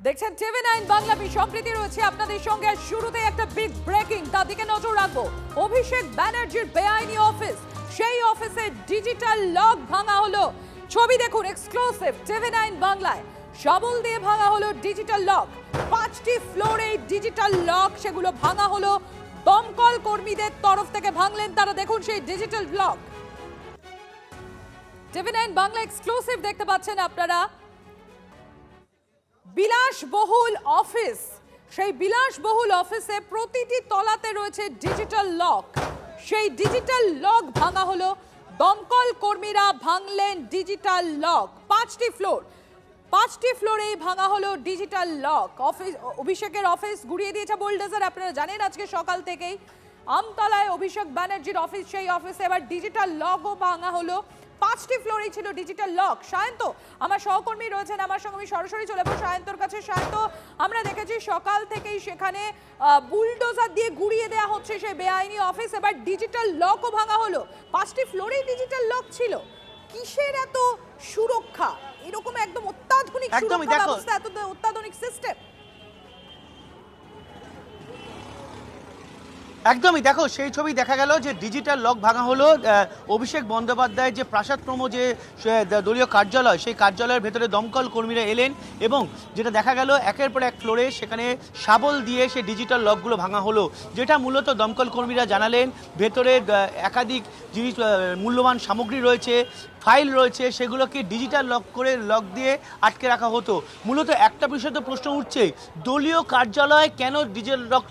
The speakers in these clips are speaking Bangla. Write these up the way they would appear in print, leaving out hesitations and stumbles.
দেখছেন টিভি9 বাংলা। সম্প্রীতি রয়েছে আপনাদের সঙ্গে। শুরুতে একটা বিগ ব্রেকিং, তার দিকে নজর রাখবো। অভিষেক ব্যানার্জির বেআইনি অফিস, সেই অফিসের ডিজিটাল লক ভাঙা হলো। ছবি দেখুন, এক্সক্লুসিভ টিভি9 বাংলায়। শাবল দিয়ে ভাঙা হলো ডিজিটাল লক। 5টি ফ্লোরে ডিজিটাল লক, সেগুলো ভাঙা হলো। দমকল কর্মীদের তরফ থেকে ভাঙলেন তারা। দেখুন সেই ডিজিটাল লক। টিভি9 বাংলা এক্সক্লুসিভ দেখতে পাচ্ছেন আপনারা। বিলাসবহুল অফিস, সেই বিলাসবহুল অফিসে প্রতিটি তলাতে রয়েছে ডিজিটাল লক। সেই ডিজিটাল লক ভাঙা হলো। দমকল কর্মীরা ভাঙলেন ডিজিটাল লক। 5টি ফ্লোরেই ভাঙা হলো ডিজিটাল লক। অফিস, অভিষেকের অফিস গুড়িয়ে দিয়েছে বোল্ডোজার। আপনারা জানেন আজকে সকাল থেকেই আমতলায় অভিষেক ব্যানার্জির অফিস, সেই অফিসে এবার ডিজিটাল লকও ভাঙা হলো। 5টি ফ্লোরেই ছিল ডিজিটাল লক। সায়ন্ত আমার সহকর্মী রয়েছেন আমার সঙ্গে, আমি সরাসরি চলে যাবো সায়ন্তর কাছে। সায়ন্ত, আমরা দেখেছি সকাল থেকেই সেখানে বুলডোজার দিয়ে গুড়িয়ে দেওয়া হচ্ছে সেই বেআইনি অফিস। এবার ডিজিটাল লকও ভাঙা হলো। 5টি ফ্লোরেই ডিজিটাল লক ছিল। কিসের এত সুরক্ষা? এরকম একদম অত্যাধুনিক সুরক্ষা ব্যবস্থা, এত অত্যাধুনিক সিস্টেম। একদমই দেখো, সেই ছবি দেখা গেল যে ডিজিটাল লক ভাঙা হলো। অভিষেক বন্দ্যোপাধ্যায়ের যে প্রাসাদ প্রম যে দলীয় কার্যালয়, সেই কার্যালয়ের ভেতরে দমকল কর্মীরা এলেন এবং যেটা দেখা গেল একের পর এক ফ্লোরে সেখানে শাবল দিয়ে সেই ডিজিটাল লকগুলো ভাঙা হলো। যেটা মূলত দমকল কর্মীরা জানালেন, ভেতরে একাধিক জিনিস, মূল্যবান সামগ্রী রয়েছে, ফাইল রয়েছে, সেগুলোকে ডিজিটাল লক করে লক দিয়ে আটকে রাখা হতো। মূলত একটা বিষয় তো প্রশ্ন উঠছে, দলীয় কার্যালয় কেন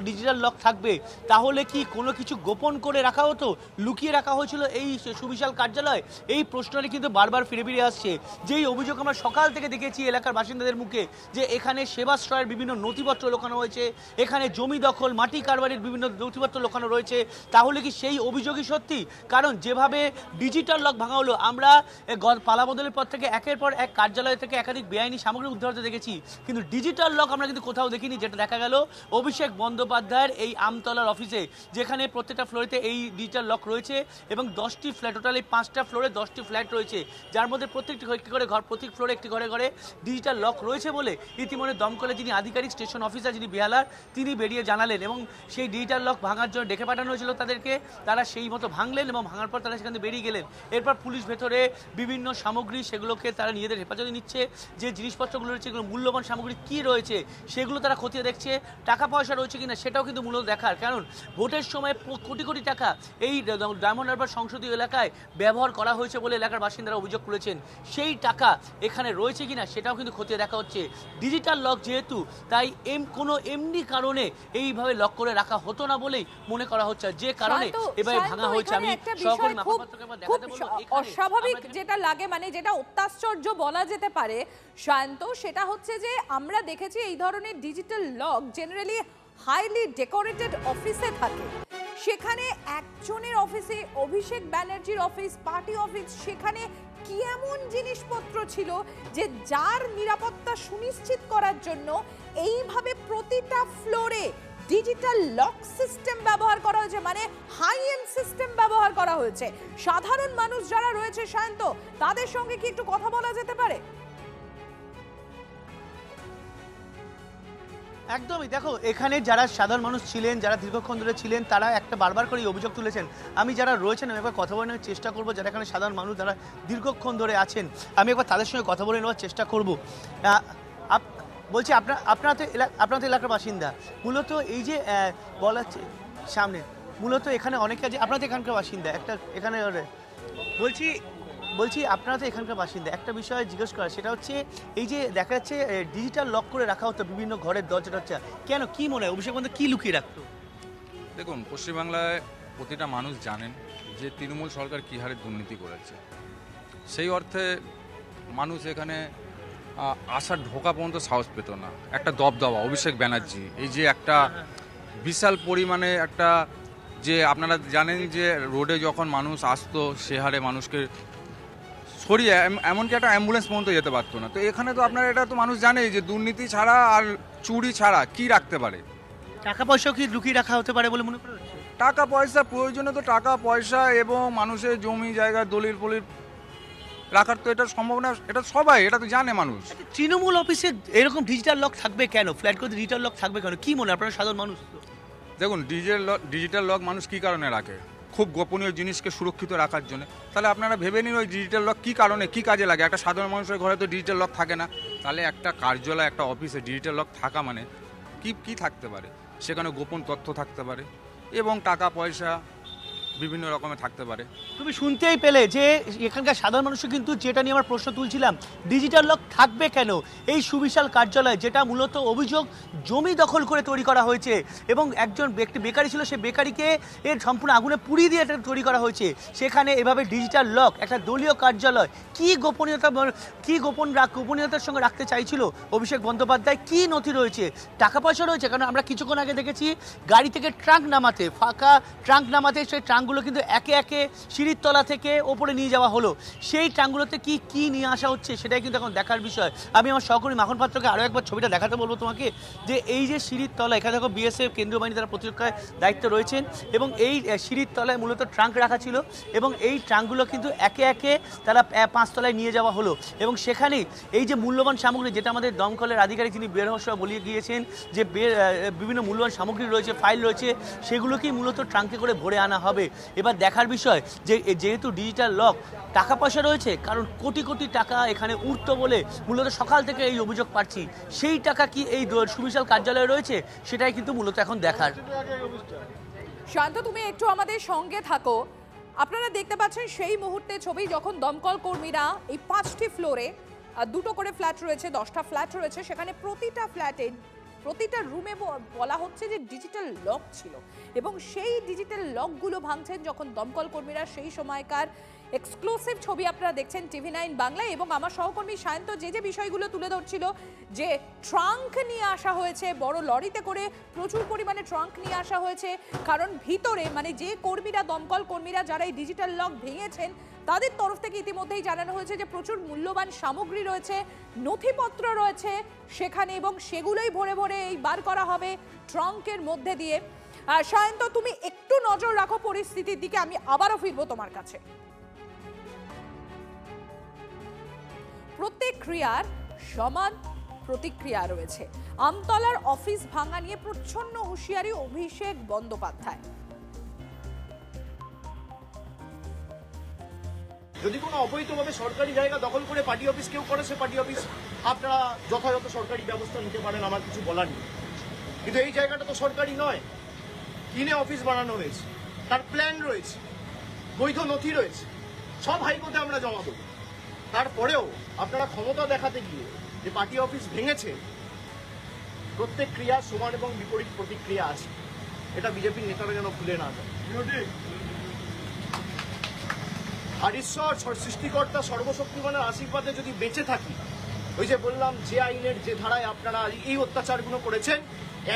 ডিজিটাল লক থাকবে? তাহলে কি কোনো কিছু গোপন করে রাখা হতো, লুকিয়ে রাখা হয়েছিল এই সুবিশাল কার্যালয়? এই প্রশ্নটি কিন্তু বারবার ফিরে ফিরে আসছে। যেই অভিযোগ আমরা সকাল থেকে দেখেছি এলাকার বাসিন্দাদের মুখে, যে এখানে সেবাশ্রয়ের বিভিন্ন নথিপত্র লোকানো হয়েছে, এখানে জমি দখল, মাটি কারবারির বিভিন্ন নথিপত্র লোকানো রয়েছে। তাহলে কি সেই অভিযোগই সত্যি? কারণ যেভাবে ডিজিটাল লক ভাঙা হলো, আমরা পালাবদলের পর থেকে একের পর এক কার্যালয় থেকে একাধিক বেআইনি সামগ্রী উদ্ধার হতে দেখেছি, কিন্তু ডিজিটাল লক আমরা কিন্তু কোথাও দেখিনি। যেটা দেখা গেল অভিষেক বন্দ্যোপাধ্যায়ের এই আমতলার অফিসে, যেখানে প্রত্যেকটা ফ্লোরেতে এই ডিজিটাল লক রয়েছে এবং 10টি ফ্ল্যাট, টোটালি 5টা ফ্লোরে 10টি ফ্ল্যাট রয়েছে, যার মধ্যে প্রত্যেকটি একটি করে ঘর, প্রত্যেক ফ্লোরে একটি ঘরে ঘরে ডিজিটাল লক রয়েছে বলে ইতিমধ্যে দমকলে যিনি আধিকারিক, স্টেশন অফিসার যিনি বেহালার, তিনি বেরিয়ে জানালেন এবং সেই ডিজিটাল লক ভাঙার জন্য ডেকে পাঠানো হয়েছিল তাদেরকে। তারা সেই মতো ভাঙলেন এবং ভাঙার পর তারা সেখান থেকে বেরিয়ে গেলেন। এরপর পুলিশ ভেতরে বিভিন্ন সামগ্রী, সেগুলোকে তারা নিজেদের হেফাজতে নিচ্ছে। যে জিনিসপত্রগুলো রয়েছে, এগুলো মূল্যবান সামগ্রী কী রয়েছে সেগুলো তারা খতিয়ে দেখছে। টাকা পয়সা রয়েছে কিনা সেটাও কিন্তু মূলত দেখার, কারণ ভোটের সময় কোটি কোটি টাকা এই ডায়মন্ড হারবার সংসদীয় এলাকায় ব্যবহার করা হয়েছে বলে এলাকার বাসিন্দারা অভিযোগ করেছেন। সেই টাকা এখানে রয়েছে কিনা সেটাও কিন্তু খতিয়ে দেখা হচ্ছে। ডিজিটাল লক যেহেতু, তাই কোনো এমনি কারণে এইভাবে লক করে রাখা হতো না বলেই মনে করা হচ্ছে, যে কারণে এভাবে ভাঙা হয়েছে। আমি সহকর্মী মাপাত্রকে দেখাতে বলবো, অস্বাভাবিক যেটা লাগে, মানে যেটা অত্যাশ্চর্য বলা যেতে পারে শান্ত, সেটা হচ্ছে যে আমরা দেখেছি এই ধরনের digital lock generally highly decorated অফিসে থাকে। সেখানে একজনের অফিসে, অভিষেক ব্যানার্জির অফিস, পার্টি অফিস, সেখানে কি এমন জিনিসপত্র ছিল যে যার নিরাপত্তা সুনিশ্চিত করার জন্য এইভাবে প্রতিটা ফ্লোরে ডিজিটাল লক সিস্টেম ব্যবহার করা হয়েছে, মানে হাই এন্ড সিস্টেম ব্যবহার করা হয়েছে। সাধারণ মানুষ যারা রয়েছে শান্ত, তাদের সঙ্গে কি একটু কথা বলা যেতে পারে? একদমই দেখো, এখানে যারা সাধারণ মানুষ ছিলেন, যারা দীর্ঘক্ষণ ধরে ছিলেন, তারা একটা বারবার করে অভিযোগ তুলেছেন। আমি যারা রয়েছেন আমি একবার কথা বলে নেওয়ার চেষ্টা করবো, যারা এখানে সাধারণ মানুষ যারা দীর্ঘক্ষণ ধরে আছেন, আমি একবার তাদের সঙ্গে কথা বলে নেওয়ার চেষ্টা করব। বলছি, আপনার তো এলাকার বাসিন্দা, মূলত এই যে বলা সামনে, মূলত এখানে অনেক কাজে আপনারা তো এখানকার বাসিন্দা, একটা এখানে বলছি আপনারা তো এখানকার বাসিন্দা, একটা বিষয় জিজ্ঞেস করা, সেটা হচ্ছে এই যে দেখা যাচ্ছে ডিজিটাল লক করে রাখা হতো বিভিন্ন ঘরের দরজা টরজা, কেন, কি মনে হয় অভিষেক বন্দ্যোপাধ্যায় কী লুকিয়ে রাখতো? দেখুন, পশ্চিমবাংলায় প্রতিটা মানুষ জানেন যে তৃণমূল সরকার কী হারে দুর্নীতি করেছে। সেই অর্থে মানুষ এখানে আসার ঢোকা পর্যন্ত সাহস পেত না। একটা দবদবা অভিষেক ব্যানার্জি, এই যে একটা বিশাল পরিমাণে একটা, যে আপনারা জানেন যে রোডে যখন মানুষ আসতো সে হারে মানুষকে সরিয়ে, এমনকি একটা অ্যাম্বুলেন্স পর্যন্ত যেতে পারতো না। তো এখানে তো আপনার এটা তো মানুষ জানেই যে দুর্নীতি ছাড়া আর চুরি ছাড়া কি রাখতে পারে। টাকা পয়সাও কি লুকিয়ে রাখা হতে পারে বলে মনে করা হচ্ছে? টাকা পয়সা প্রয়োজনে তো টাকা পয়সা এবং মানুষের জমি জায়গা দলিল ফলিল রাখার তো এটা সম্ভব না, এটা সবাই, এটা তো জানে মানুষ। তৃণমূল অফিসে এরকম ডিজিটাল লক থাকবে কেন? ফ্ল্যাটগুলোতে ডিজিটাল লক থাকবে কেন? কি মনে হয় আপনারা সাধারণ মানুষ তো? দেখুন, ডিজিটাল লক মানুষ কী কারণে রাখে? খুব গোপনীয় জিনিসকে সুরক্ষিত রাখার জন্য। তাহলে আপনারা ভেবে নিন ওই ডিজিটাল লক কী কারণে, কী কাজে লাগে? একটা সাধারণ মানুষের ঘরে তো ডিজিটাল লক থাকে না। তাহলে একটা কার্যালয়, একটা অফিসে ডিজিটাল লক থাকা মানে কি থাকতে পারে? সেখানে গোপন তথ্য থাকতে পারে এবং টাকা পয়সা বিভিন্ন রকমের থাকতে পারে। তুমি শুনতেই পেলে যে এখানকার সাধারণ মানুষ কিন্তু যেটা নিয়ে আমার প্রশ্ন তুলছিলাম, ডিজিটাল লক থাকবে কেন এই সুবিশাল কার্যালয়, যেটা মূলত অভিযোগ জমি দখল করে তৈরি করা হয়েছে এবং একজন ব্যক্তি বেকারি ছিল, সে বেকারিকে এর সম্পূর্ণ আগুনে পুড়িয়ে দিয়ে এটা তৈরি করা হয়েছে। সেখানে এভাবে ডিজিটাল লক, একটা দলীয় কার্যালয়, কি গোপনীয়তার সঙ্গে রাখতে চাইছিল অভিষেক বন্দ্যোপাধ্যায়? কি নথি রয়েছে? টাকা পয়সা রয়েছে? কারণ আমরা কিছুক্ষণ আগে দেখেছি গাড়ি থেকে ট্রাঙ্ক নামাতে, ফাঁকা ট্রাঙ্ক নামাতে, সেই ট্রাঙ্কগুলো কিন্তু একে একে সিঁড়ির তলা থেকে ওপরে নিয়ে যাওয়া হলো। সেই ট্রাঙ্কগুলোতে কি নিয়ে আসা হচ্ছে সেটাই কিন্তু এখন দেখার বিষয়। আমি আমার সহকর্মী মাখন পাত্রকে আরও একবার ছবিটা দেখাতে বলবো তোমাকে, যে এই যে সিঁড়ির তলা, এখানে দেখো বিএসএফ কেন্দ্রীয় বাহিনী তারা প্রতিরক্ষায় দায়িত্বে রয়েছেন এবং এই সিঁড়ির তলায় মূলত ট্রাঙ্ক রাখা ছিল এবং এই ট্রাঙ্কগুলো কিন্তু একে একে তারা 5 তলায় নিয়ে যাওয়া হলো এবং সেখানেই এই যে মূল্যবান সামগ্রী, যেটা আমাদের দমকলের আধিকারিক তিনি বের হওয়ার সময় বলিয়ে গিয়েছেন যে বিভিন্ন মূল্যবান সামগ্রী রয়েছে, ফাইল রয়েছে, সেগুলোকেই মূলত ট্রাঙ্কে করে ভরে আনা হবে। এবার দেখার বিষয় যে যেহেতু ডিজিটাল লক, টাকা পয়সা রয়েছে, কারণ কোটি কোটি টাকা এখানে উঠতো বলে মূলত সকাল থেকে এই অভিযোগ পাচ্ছি, সেই টাকা কি এই সুবিশাল কার্যালয়ে রয়েছে, সেটাই কিন্তু মূলত এখন দেখার। শান্ত, তুমি একটু আমাদের সঙ্গে থাকো। আপনারা দেখতে পাচ্ছেন সেই মুহূর্তে ছবি, যখন দমকল কর্মীরা এই 5টি ফ্লোরে, 2টো করে ফ্ল্যাট রয়েছে, 10টা ফ্ল্যাট রয়েছে, সেখানে প্রতিটা ফ্ল্যাটে, প্রতিটা রুমে বলা হচ্ছে যে ডিজিটাল লক ছিল এবং সেই ডিজিটাল লকগুলো ভাঙছেন যখন দমকল কর্মীরা। সেই সময়কার এক্সক্লুসিভ ছবি আপনারা দেখছেন TV9 বাংলায় এবং আমার সহকর্মী সায়ন্ত যে বিষয়গুলো তুলে ধরছিল, যে ট্রাঙ্ক নিয়ে আসা হয়েছে, বড় লরিতে করে প্রচুর পরিমাণে ট্রাঙ্ক নিয়ে আসা হয়েছে, কারণ ভিতরে মানে যে কর্মীরা, দমকল কর্মীরা যারা এই ডিজিটাল লক ভেঙেছেন, তাদের তরফ থেকে ইতিমধ্যেই জানানো হয়েছে যে প্রচুর মূল্যবান সামগ্রী রয়েছে, নথিপত্র রয়েছে সেখানে এবং সেগুলোই ভরে ভরে এই বার করা হবে ট্রাঙ্কের মধ্যে দিয়ে। সায়ন্ত, তুমি একটু নজর রাখো পরিস্থিতির দিকে, আমি আবারও ফিরবো তোমার কাছে। প্রত্যেক ক্রিয়ার সমান প্রতিক্রিয়া রয়েছে। আমতলার অফিস ভাঙা নিয়ে প্রচ্ছন্ন হুঁশিয়ারি অভিষেক বন্দ্যোপাধ্যায়। যদি কোনো অবৈধভাবে সরকারি জায়গা দখল করে পার্টি অফিস কেউ করে, সে পার্টি অফিস আপনারা যথাযথ সরকারি ব্যবস্থা নিতে পারেন, আমার কিছু বলার নেই। কিন্তু এই জায়গাটা তো সরকারি নয়, কিনে অফিস বানানো হয়েছে, তার প্ল্যান রয়েছে, বৈধ নথি রয়েছে, সব হাইকোর্টে আমরা জমা দেবো। তারপরেও আপনারা ক্ষমতা দেখাতে গিয়ে যে পার্টি অফিস ভেঙেছে, প্রত্যেক ক্রিয়া সমান এবং বিপরীত প্রতিক্রিয়া আছে, এটা বিজেপির নেতারা যেন ভুলে না যায়। আর ঈশ্বর সৃষ্টিকর্তা সর্বশক্তিমানের আশীর্বাদে যদি বেঁচে থাকি, ওই যে বললাম যে আইনের যে ধারায় আপনারা এই অত্যাচারগুলো করেছেন,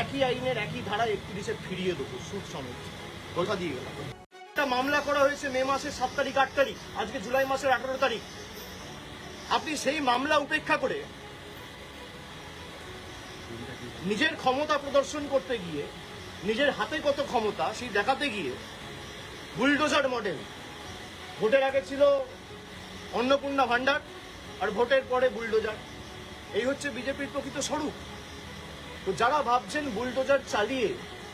একই আইনের একই ধারায় 31-এ ফিরিয়ে দেবো, সুদ সমেত। কথা দিয়ে গেলাম। একটা মামলা করা হয়েছে মে মাসের 7 তারিখ, 8 তারিখ, আজকে জুলাই মাসের 18 তারিখ। আপনি সেই মামলা উপেক্ষা করে নিজের ক্ষমতা প্রদর্শন করতে গিয়ে, নিজের হাতে কত ক্ষমতা সেই দেখাতে গিয়ে বুলডোজার মডেল, ভোটের আগে ছিল অন্নপূর্ণা ভান্ডার আর ভোটের পরে বুলডোজার, এই হচ্ছে বিজেপির প্রকৃত স্বরূপ। তো যারা ভাবছেন বুলডোজার চালিয়ে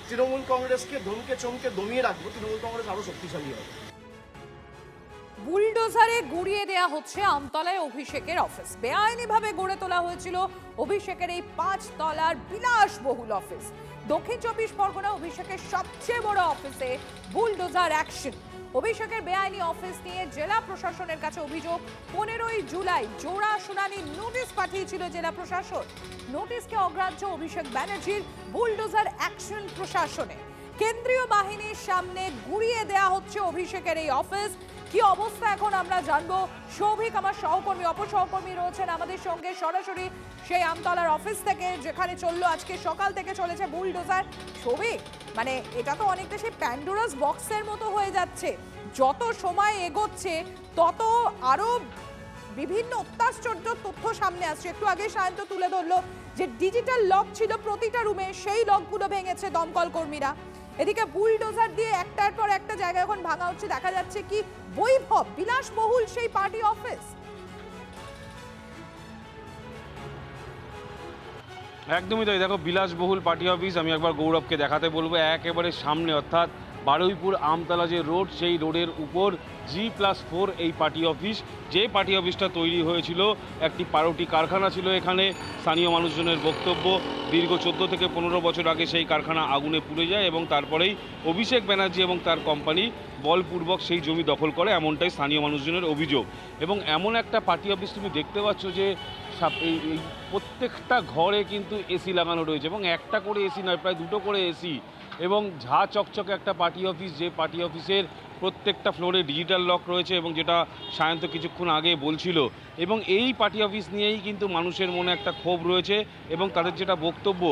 তৃণমূল কংগ্রেসকে ধমকে চমকে দমিয়ে রাখবো, তৃণমূল কংগ্রেস আরো শক্তিশালী হবে। বুলডোজারে গুড়িয়ে দেয়া হচ্ছে আমতলায় অভিষেকের অফিস। বেআইনিভাবে গড়ে তোলা হয়েছিল অভিষেকের এই 5 তলার বিলাসবহুল অফিস। দক্ষিণ 24 পরগনা অভিষেকের সবচেয়ে বড় অফিসে বুলডোজার অ্যাকশন। অভিষেকের বেআইনি অফিস নিয়ে জেলা প্রশাসনের কাছে অভিযোগ। 15ই জুলাই জোড়া শুনানির নোটিশ পাঠিয়েছিল জেলা প্রশাসন। নোটিশকে অগ্রাহ্য অভিষেক ব্যানার্জির। বুলডোজার অ্যাকশন প্রশাসনে। কেন্দ্রীয় বাহিনীর সামনে গুড়িয়ে দেয়া হচ্ছে অভিষেকের এই অফিস। কি অবস্থা এখন আমরা জানবো। সৌভিক আমার সহকর্মী, অপসহকর্মী রয়েছেন আমাদের সঙ্গে সরাসরি সেই আমতলার অফিস থেকে, যেখানে চললো আজকে সকাল থেকে চলেছে বুলডোজার। সৌভিক, মানে এটা তো অনেকটা সেই প্যান্ডোরাস বক্সের মতো হয়ে যাচ্ছে। যত সময় এগোচ্ছে তত আরো বিভিন্ন অত্যাশ্চর্য তথ্য সামনে আসছে। একটু আগে সায়ন্ত তুলে ধরলো যে ডিজিটাল লক ছিল প্রতিটা রুমে, সেই লকগুলো ভেঙেছে দমকল কর্মীরা। এদিকে বুলডোজার দিয়ে একটার পর একটা জায়গা এখন ভাঙা হচ্ছে। দেখা যাচ্ছে কি বৈভব, বিলাসবহুল সেই পার্টি অফিস, একদমই তাই। দেখো, বিলাসবহুল পার্টি অফিস, আমি একবার গৌরবকে দেখাতে বলবো, একেবারে সামনে, অর্থাৎ বারুইপুর আমতলা যে রোড, সেই রোডের উপর G+4 এই পার্টি অফিস। যে পার্টি অফিসটা তৈরি হয়েছিল, একটি পাউরুটি কারখানা ছিল এখানে। স্থানীয় মানুষজনের বক্তব্য, দীর্ঘ 14 থেকে 15 বছর আগে সেই কারখানা আগুনে পুড়ে যায় এবং তারপরেই অভিষেক ব্যানার্জি এবং তার কোম্পানি বলপূর্বক সেই জমি দখল করে, এমনটাই স্থানীয় মানুষজনের অভিযোগ। এবং এমন একটা পার্টি অফিস তুমি দেখতে পাচ্ছ যে এই প্রত্যেকটা ঘরে কিন্তু এসি লাগানো রয়েছে, এবং একটা করে এসি নয়, প্রায় দুটো করে এসি, এবং ঝা চকচকে একটা পার্টি অফিস, যে পার্টি অফিসের প্রত্যেকটা ফ্লোরে ডিজিটাল লক রয়েছে, এবং যেটা সায়ন্ত কিছুক্ষণ আগে বলছিল। এবং এই পার্টি অফিস নিয়েই কিন্তু মানুষের মনে একটা ক্ষোভ রয়েছে, এবং তাদের যেটা বক্তব্য,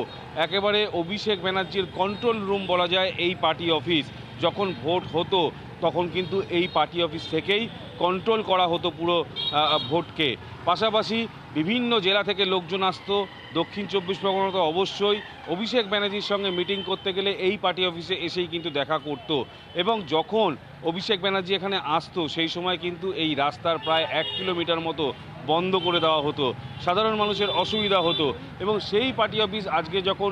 একেবারে অভিষেক ব্যানার্জির কন্ট্রোল রুম বলা যায় এই পার্টি অফিস। যখন ভোট হতো তখন কিন্তু এই পার্টি অফিস থেকেই কন্ট্রোল করা হতো পুরো ভোটকে। পাশাপাশি বিভিন্ন জেলা থেকে লোকজন আসতো, দক্ষিণ 24 পরগনা তো অবশ্যই অভিষেক ব্যানার্জির সঙ্গে মিটিং করতে গেলে এই পার্টি অফিসে এসেই কিন্তু দেখা করত। এবং যখন অভিষেক ব্যানার্জি এখানে আসতো সেই সময় কিন্তু এই রাস্তার প্রায় 1 কিলোমিটার মতো বন্ধ করে দেওয়া হতো, সাধারণ মানুষের অসুবিধা হতো। এবং সেই পার্টি অফিস আজকে যখন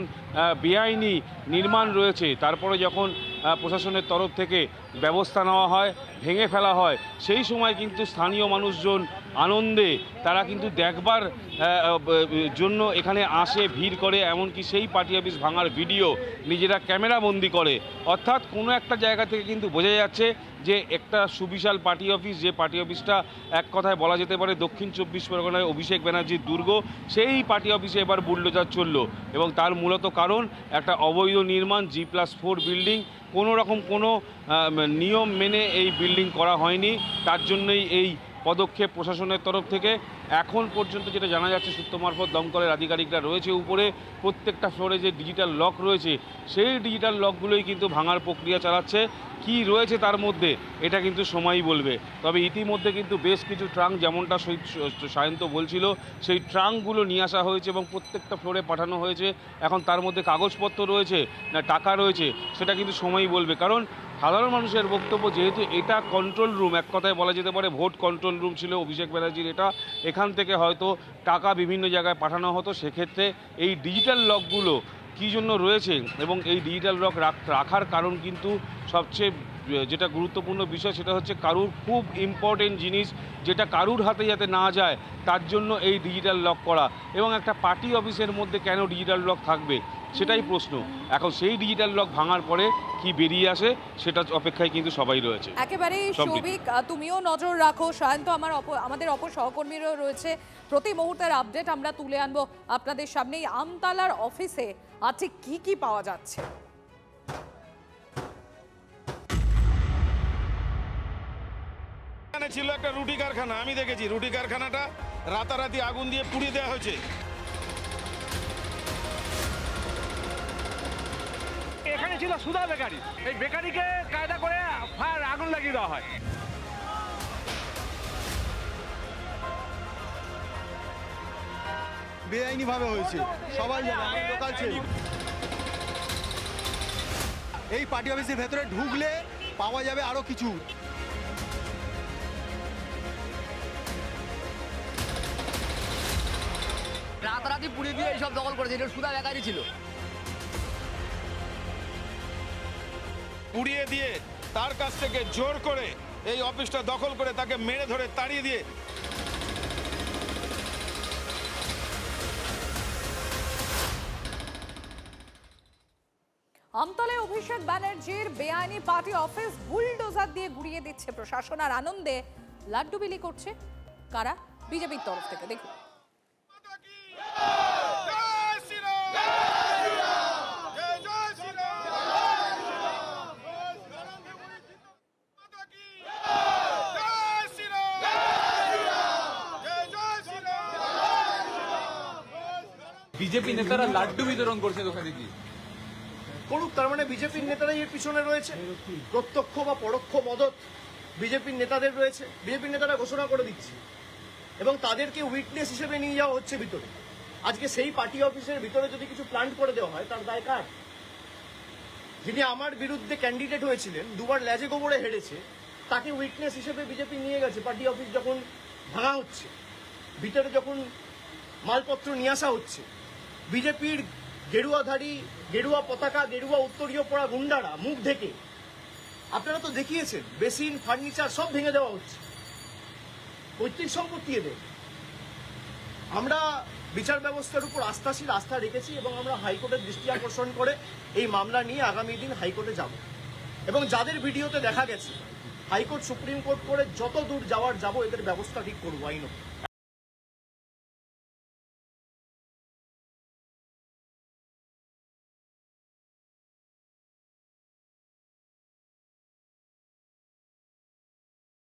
বেআইনি নির্মাণ রয়েছে, তারপরে যখন প্রশাসনের তরফ থেকে ব্যবস্থা নেওয়া হয়, ভেঙে ফেলা হয়, সেই সময় কিন্তু স্থানীয় মানুষজন আনন্দে তারা কিন্তু দেখবার জন্য এখানে আসে, ভিড় করে, এমনকি সেই পার্টি অফিস ভাঙার ভিডিও নিজেরা ক্যামেরা বন্দি করে। অর্থাৎ কোনো একটা জায়গা থেকে কিন্তু বোঝা যাচ্ছে যে একটা সুবিশাল পার্টি অফিস, যে পার্টি অফিসটা এক কথায় বলা যেতে পারে দক্ষিণ 24 পরগনায় অভিষেক ব্যানার্জির দুর্গ, সেই পার্টি অফিসে এবার বুলডোজার চলল। এবং তার মূলত কারণ একটা অবৈধ নির্মাণ, G+4 বিল্ডিং, কোনো রকম কোনো নিয়ম মেনে এই বিল্ডিং করা হয়নি। তার জন্যই এই পদক্ষেপ প্রশাসনের তরফ থেকে। এখন পর্যন্ত যেটা জানা যাচ্ছে সূত্র মারফত, দমকলের আধিকারিকরা রয়েছে উপরে, প্রত্যেকটা ফ্লোরে যে ডিজিটাল লক রয়েছে সেই ডিজিটাল লকগুলোই কিন্তু ভাঙার প্রক্রিয়া চালাচ্ছে। কি রয়েছে তার মধ্যে এটা কিন্তু সময়ই বলবে। তবে ইতিমধ্যে কিন্তু বেশ কিছু ট্রাঙ্ক, যেমনটা সায়ন্ত বলছিল, সেই ট্রাঙ্কগুলো নিয়ে আসা হয়েছে এবং প্রত্যেকটা ফ্লোরে পাঠানো হয়েছে। এখন তার মধ্যে কাগজপত্র রয়েছে না টাকা রয়েছে সেটা কিন্তু সময়ই বলবে। কারণ সাধারণ মানুষের বক্তব্য, যেহেতু এটা কন্ট্রোল রুম, এক কথায় বলা যেতে পারে ভোট কন্ট্রোল রুম ছিল অভিষেক ব্যানার্জির এটা, এখান থেকে হয়তো টাকা বিভিন্ন জায়গায় পাঠানো হতো। সেক্ষেত্রে এই ডিজিটাল লকগুলো কী জন্য রয়েছে এবং এই ডিজিটাল লক রাখার কারণ কিন্তু সবচেয়ে যেটা গুরুত্বপূর্ণ বিষয়, সেটা হচ্ছে কারুর খুব ইম্পর্টেন্ট জিনিস যেটা কারুর হাতে যাতে না যায় তার জন্য এই ডিজিটাল লক করা। এবং একটা পার্টি অফিসের মধ্যে কেন ডিজিটাল লক থাকবে সেটাই প্রশ্ন। এখন সেই ডিজিটাল লক ভাঙার পরে কি বেরিয়ে আসে সেটা অপেক্ষায় কিন্তু সবাই রয়েছে। একেবারেই সৌভিক, তুমিও নজর রাখো, সায়ন্ত আমাদের অপর সহকর্মীরও রয়েছে, প্রতি মুহূর্তের আপডেট আমরা তুলে আনবো আপনাদের সামনে। আমতলার অফিসে আছে কি কি পাওয়া যাচ্ছে। এখানে ছিল একটা রুটি কারখানা, আমি দেখেছি রুটি কারখানাটা রাতারাতি আগুন দিয়ে পুড়িয়ে দেওয়া হয়েছে। এখানে ছিল সুধা বেকারি, এই বেকারিকে কায়দা করে ফায়ার আগুন লাগিয়ে দেওয়া হয়। বেআইনি ভাবে হয়েছে, সবাই জানে, আমি লোকাল ছিল। এই পার্টি অফিসের ভেতরে ঢুকলে পাওয়া যাবে আরো কিছু। রাতারাতি পুড়িয়ে দিয়ে এইসব দখল করেছে, এটা সুধা বেকারি ছিল। পুড়িয়ে দিয়ে তার কাছ থেকে জোর করে এই অফিসটা দখল করে তাকে মেরে ধরে তাড়িয়ে দিয়ে আমতলায় অভিষেক ব্যানার্জির বেআইনি পার্টি অফিস বুলডোজার দিয়ে গুড়িয়ে দিচ্ছে প্রশাসন, আর আনন্দে লাড্ডু বিলি করছে কারা? বিজেপির তরফ থেকে। দেখুন, বিজেপি নেতারা লাড্ডু বিতরণ করছে ওখানে কি করুক, তার মানে বিজেপির নেতারাই এর পিছনে রয়েছে, প্রত্যক্ষ বা পরোক্ষ মদত বিজেপির নেতাদের রয়েছে। বিজেপির নেতারা ঘোষণা করে দিচ্ছে এবং তাদেরকে উইটনেস হিসেবে নিয়ে যাওয়া হচ্ছে ভিতরে। আজকে সেই পার্টি অফিসের ভিতরে যদি কিছু প্ল্যান্ট করে দেওয়া হয় তার দায় কার? যিনি আমার বিরুদ্ধে ক্যান্ডিডেট হয়েছিলেন, দুবার লেজে গোবরে হেরেছে, তাকে উইটনেস হিসেবে বিজেপি নিয়ে গেছে। পার্টি অফিস যখন ভাঙা হচ্ছে, ভিতরে যখন মালপত্র নিয়ে আসা হচ্ছে, বিজেপির গেরুয়াধারী, গেরুয়া পতাকা, গেরুয়া উত্তরীয় পরা গুন্ডারা মুখ ঢেকে, আপনারা তো দেখিয়েছেন বেসিন, ফার্নিচার সব ভেঙে দেওয়া হচ্ছে, পৈতৃক সম্পত্তি এদের। আমরা বিচার ব্যবস্থার উপর আস্থাশীল আস্থা রেখেছি এবং আমরা হাইকোর্টের দৃষ্টি আকর্ষণ করে এই মামলা নিয়ে আগামী দিন হাইকোর্টে যাব এবং যাদের ভিডিওতে দেখা গেছে হাইকোর্ট সুপ্রিম কোর্ট করে যত দূর যাওয়ার যাব, এদের ব্যবস্থা ঠিক করবো আইনত।